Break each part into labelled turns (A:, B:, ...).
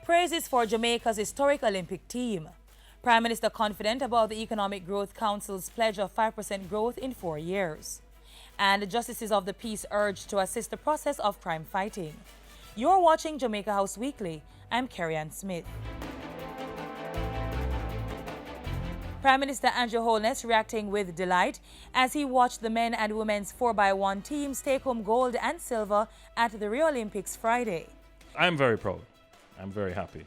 A: praises for Jamaica's historic Olympic team. Prime Minister confident about the Economic Growth Council's pledge of 5% growth in 4 years. And justices of the peace urged to assist the process of crime fighting. You're watching Jamaica House Weekly. I'm Carrie-Ann Smith. Prime Minister Andrew Holness reacting with delight as he watched the men and women's 4x1 teams take home gold and silver at the Rio Olympics Friday.
B: I'm very proud. I'm very happy.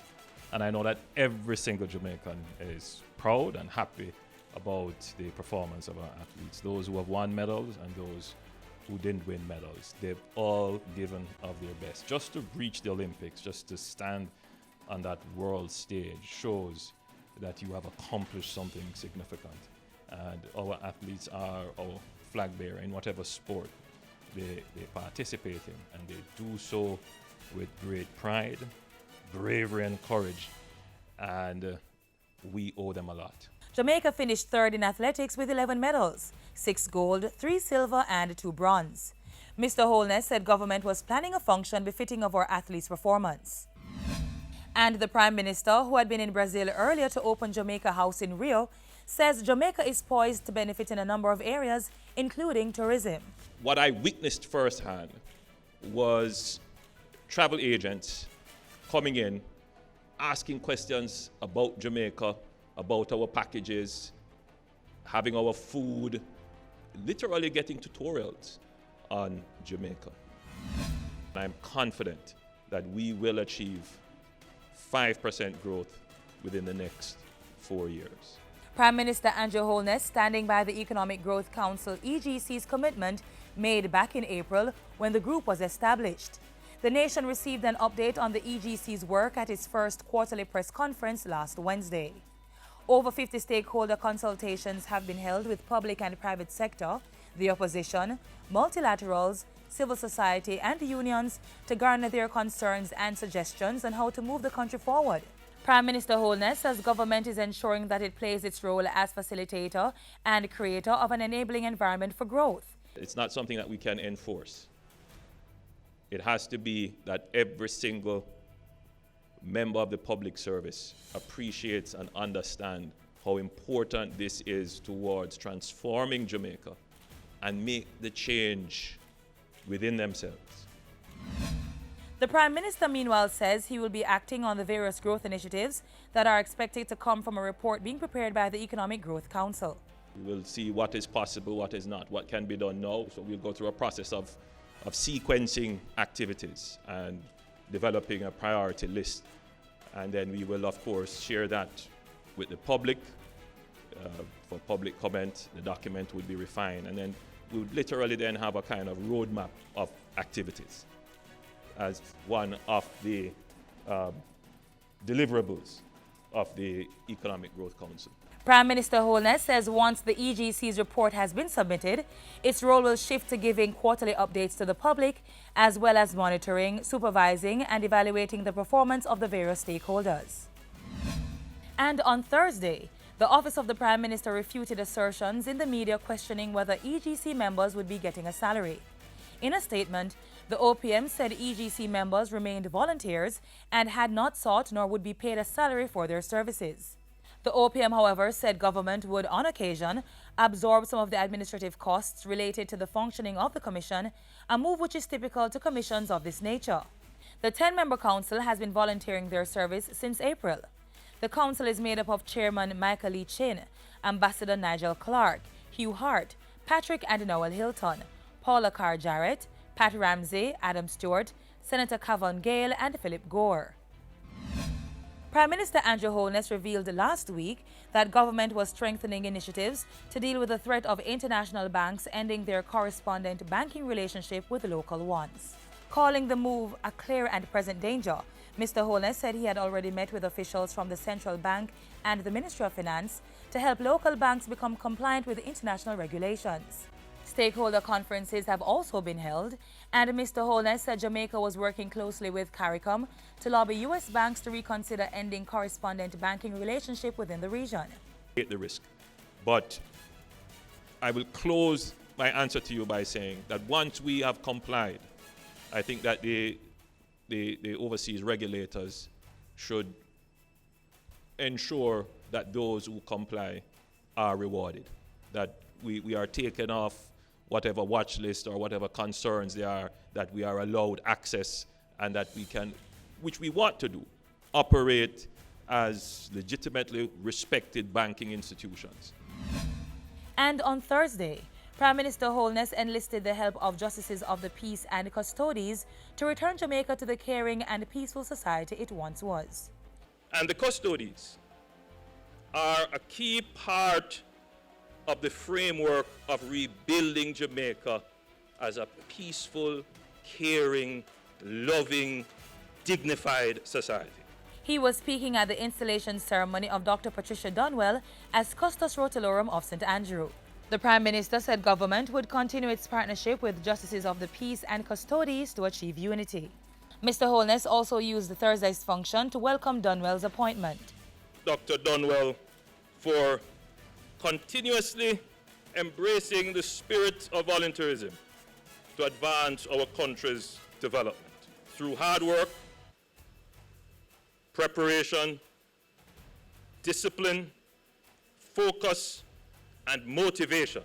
B: And I know that every single Jamaican is proud and happy about the performance of our athletes. Those who have won medals and those who didn't win medals. They've all given of their best. Just to reach the Olympics, just to stand on that world stage shows that you have accomplished something significant. And our athletes are our flag bearer in whatever sport they participate in. And they do so with great pride, bravery and courage. And we owe them a lot.
A: Jamaica finished third in athletics with 11 medals, 6 gold, 3 silver and 2 bronze. Mr. Holness said government was planning a function befitting of our athletes' performance. And the Prime Minister, who had been in Brazil earlier to open Jamaica House in Rio, says Jamaica is poised to benefit in a number of areas, including tourism.
C: What I witnessed firsthand was travel agents coming in, asking questions about Jamaica, about our packages, having our food, literally getting tutorials on Jamaica. I'm confident that we will achieve 5% growth within the next 4 years.
A: Prime Minister Andrew Holness standing by the Economic Growth Council EGC's commitment made back in April when the group was established. The nation received an update on the EGC's work at its first quarterly press conference last Wednesday. Over 50 stakeholder consultations have been held with public and private sector, the opposition, multilaterals, civil society and unions to garner their concerns and suggestions on how to move the country forward. Prime Minister Holness says government is ensuring that it plays its role as facilitator and creator of an enabling environment for growth.
C: It's not something that we can enforce. It has to be that every single member of the public service appreciates and understands how important this is towards transforming Jamaica and make the change within themselves.
A: The Prime Minister, meanwhile, says he will be acting on the various growth initiatives that are expected to come from a report being prepared by the Economic Growth Council.
C: We will see what is possible, what is not, what can be done now. So we'll go through a process of sequencing activities and developing a priority list. And then we will, of course, share that with the public for public comment. The document will be refined. And then we would literally then have a kind of roadmap of activities as one of the deliverables of the Economic Growth Council.
A: Prime Minister Holness says once the EGC's report has been submitted, its role will shift to giving quarterly updates to the public, as well as monitoring, supervising and evaluating the performance of the various stakeholders. And on Thursday, the Office of the Prime Minister refuted assertions in the media questioning whether EGC members would be getting a salary. In a statement, the OPM said EGC members remained volunteers and had not sought nor would be paid a salary for their services. The OPM, however, said government would, on occasion, absorb some of the administrative costs related to the functioning of the commission, a move which is typical to commissions of this nature. The 10-member council has been volunteering their service since April. The council is made up of Chairman Michael Lee Chin, Ambassador Nigel Clark, Hugh Hart, Patrick and Noel Hilton, Paula Carr Jarrett, Pat Ramsey, Adam Stewart, Senator Kavon Gale and Philip Gore. Prime Minister Andrew Holness revealed last week that government was strengthening initiatives to deal with the threat of international banks ending their correspondent banking relationship with local ones. Calling the move a clear and present danger, Mr. Holness said he had already met with officials from the Central Bank and the Ministry of Finance to help local banks become compliant with international regulations. Stakeholder conferences have also been held, and Mr. Holness said Jamaica was working closely with CARICOM to lobby U.S. banks to reconsider ending correspondent banking relationship within the region.
C: The risk. But I will close my answer to you by saying that once we have complied, I think that the overseas regulators should ensure that those who comply are rewarded, that we are taken off whatever watch list or whatever concerns there are, that we are allowed access, and that we can, which we want to do, operate as legitimately respected banking institutions.
A: And on Thursday, Prime Minister Holness enlisted the help of justices of the peace and custodies to return Jamaica to the caring and peaceful society it once was.
C: And the custodies are a key part of the framework of rebuilding Jamaica as a peaceful, caring, loving, dignified society.
A: He was speaking at the installation ceremony of Dr. Patricia Dunwell as Custos Rotulorum of St. Andrew. The Prime Minister said government would continue its partnership with justices of the peace and custodies to achieve unity. Mr. Holness also used Thursday's function to welcome Dunwell's appointment.
C: Dr. Dunwell, for continuously embracing the spirit of volunteerism to advance our country's development. Through hard work, preparation, discipline, focus, and motivation,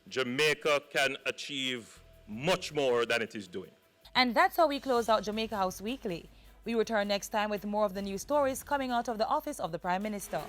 C: Jamaica can achieve much more than it is doing.
A: And that's how we close out Jamaica House Weekly. We return next time with more of the news stories coming out of the office of the Prime Minister.